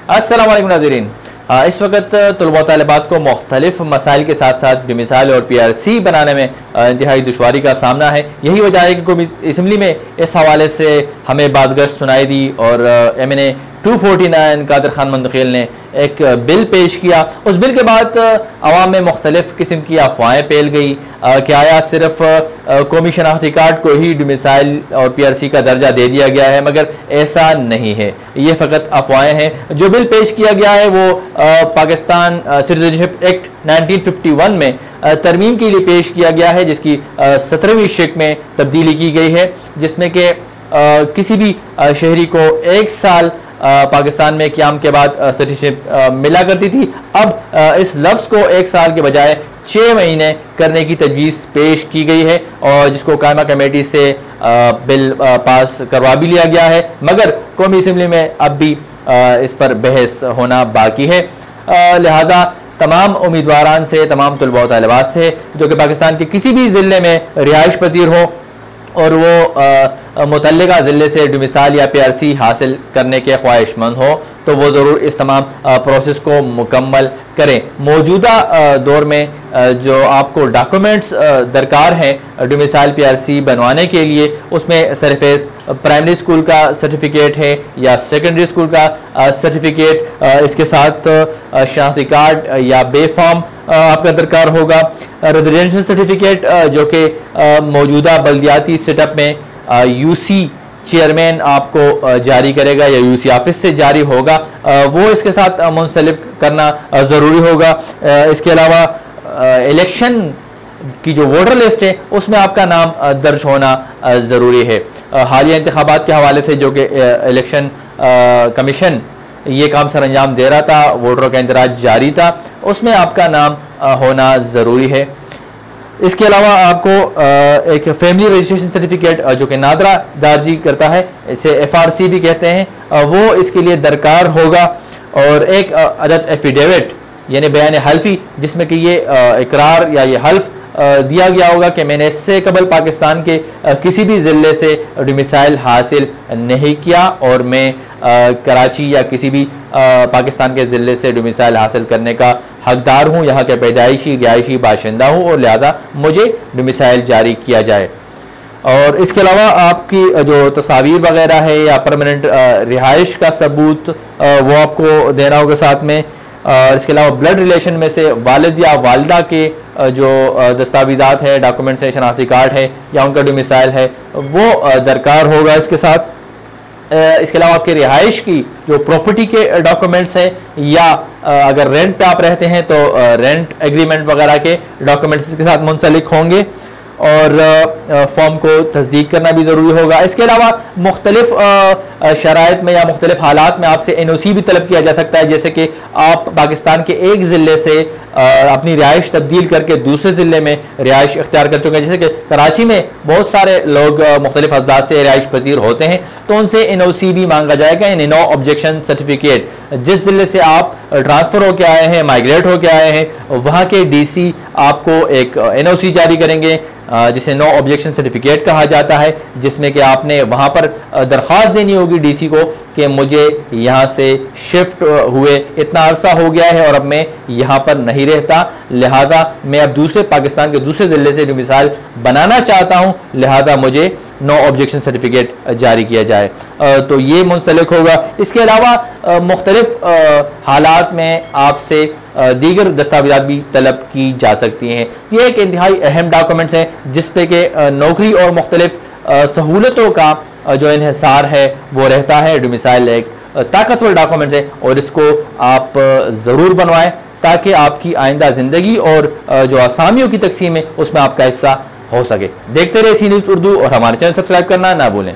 अस्सलाम वालेकुम नाज़रीन। इस वक्त तलबा तालिबात को मुख्तलिफ मसाइल के साथ साथ डोमिसाइल और PRC बनाने में इंतहाई दुश्वारी का सामना है। यही वजह है कि कौमी असम्बली में इस हवाले से हमें बाज़गश्त सुनाई दी और MNA 249 कादर खान मंतखिल ने एक बिल पेश किया। उस बिल के बाद अवाम में मुख्तलिफ किस्म की अफवाहें फैल गई कि आया सिर्फ कौमी शनाख्ती कार्ड को ही डोमिसाइल और PRC का दर्जा दे दिया गया है, मगर ऐसा नहीं है। ये फ़कत अफवाहें हैं। जो बिल पेश किया गया है वो पाकिस्तान सिटीजनशिप एक्ट 1951 में तरमीम के लिए पेश किया गया है, जिसकी 17वीं शिक में तब्दीली की गई है, जिसमें कि किसी भी शहरी को 1 साल पाकिस्तान में क़याम के बाद सिटीजनशिप मिला करती थी। अब इस लफ्ज़ को 1 साल के बजाय 6 महीने करने की तजवीज़ पेश की गई है और जिसको कायमा कमेटी से बिल पास करवा भी लिया गया है, मगर कौमी असम्बली में अब भी इस पर बहस होना बाकी है। लिहाजा तमाम उम्मीदवारान से, तमाम तलबा तालिबात से जो कि पाकिस्तान के किसी भी ज़िले में रिहाइश पजीर हो और वो मुतल्लिका ज़िले से डोमिसाइल या PRC हासिल करने के ख्वाहिशमंद हो, तो वो ज़रूर इस तमाम प्रोसेस को मुकम्मल करें। मौजूदा दौर में जो आपको डॉक्यूमेंट्स दरकार हैं डोमिसाइल PRC बनवाने के लिए, उसमें सरफेस प्राइमरी स्कूल का सर्टिफिकेट है या सेकेंडरी स्कूल का सर्टिफिकेट, इसके साथ शनाख्ती कार्ड या बे फॉर्म आपका दरकार होगा। रेजिडेंशियल सर्टिफिकेट जो कि मौजूदा बल्दियाती सेटअप में UC चेयरमैन आपको जारी करेगा या UC ऑफिस से जारी होगा, वो इसके साथ मुंसलिक करना ज़रूरी होगा। इसके अलावा इलेक्शन की जो वोटर लिस्ट है उसमें आपका नाम दर्ज होना ज़रूरी है। हालिया इंतखाबात के हवाले से जो कि इलेक्शन कमीशन ये काम सर अंजाम दे रहा था, वोटरों का इंदराज जारी था, उसमें आपका नाम होना ज़रूरी है। इसके अलावा आपको एक फैमिली रजिस्ट्रेशन सर्टिफिकेट जो कि नादरा दर्जी करता है, इसे FRC भी कहते हैं, वो इसके लिए दरकार होगा। और एक अदद एफिडेविट यानी बयान हल्फी, जिसमें कि ये इकरार या ये हल्फ दिया गया होगा कि मैंने इससे कबल पाकिस्तान के किसी भी ज़िले से डोमिसाइल हासिल नहीं किया और मैं कराची या किसी भी पाकिस्तान के ज़िले से डोमिसाइल हासिल करने का हकदार हूँ, यहाँ के पैदाइशी रिहायशी बाशिंदा हूँ और लिहाजा मुझे डोमिसाइल जारी किया जाए। और इसके अलावा आपकी जो तस्वीर वगैरह है या परमानेंट रिहाइश का सबूत वो आपको देना होगा साथ में। इसके अलावा ब्लड रिलेशन में से वालिद या वालिदा के जो दस्तावेज़ात है, डॉक्यूमेंट्स है, शनाख्ती कार्ड है या उनका डोमिसाइल है, वो दरकार होगा इसके साथ। इसके अलावा आपके रिहाइश की जो प्रॉपर्टी के डॉक्यूमेंट्स हैं या अगर रेंट पे आप रहते हैं तो रेंट एग्रीमेंट वगैरह के डॉक्यूमेंट्स के साथ मुंसलिक होंगे और फॉर्म को तस्दीक करना भी ज़रूरी होगा। इसके अलावा मुख्तलिफ शराइत में या मुख्तलिफ हालात में आपसे NOC भी तलब किया जा सकता है, जैसे कि आप पाकिस्तान के एक ज़िले से अपनी रिहाइश तब्दील करके दूसरे ज़िले में रिहाइश इख्तियार कर चुके हैं। जैसे कि कराची में बहुत सारे लोग मुख्तलिफ अजदाद से रिहाइश पजीर होते हैं, तो उनसे NOC भी मांगा जाएगा, यानी नो ऑब्जेक्शन सर्टिफिकेट। जिस ज़िले से आप ट्रांसफ़र होकर आए हैं, माइग्रेट होकर आए हैं, वहाँ के DC आपको एक NOC जारी करेंगे जिसे नो ऑब्जेक्शन सर्टिफिकेट कहा जाता है, जिसमें कि आपने वहाँ पर दरख्वास्त देनी होगी DC को कि मुझे यहाँ से शिफ्ट हुए इतना अरसा हो गया है और अब मैं यहाँ पर नहीं रहता, लिहाजा मैं अब दूसरे पाकिस्तान के दूसरे ज़िले से डोमिसाइल बनाना चाहता हूँ, लिहाजा मुझे नो ऑब्जेक्शन सर्टिफिकेट जारी किया जाए, तो ये मुंसलिक होगा। इसके अलावा मुख्तलिफ हालात में आपसे दीगर दस्तावेज़ात भी तलब की जा सकती हैं। ये एक इंतहाई अहम डॉक्यूमेंट्स हैं जिस पे कि नौकरी और मुख्तलिफ सहूलतों का जो इन्हिसार है वो रहता है। डोमिसाइल एक ताकतवर डॉक्यूमेंट्स है और इसको आप ज़रूर बनवाएं ताकि आपकी आइंदा ज़िंदगी और जो असामियों की तकसीम है उसमें आपका हिस्सा हो सके। देखते रहे सी न्यूज़ उर्दू और हमारे चैनल सब्सक्राइब करना ना भूलें।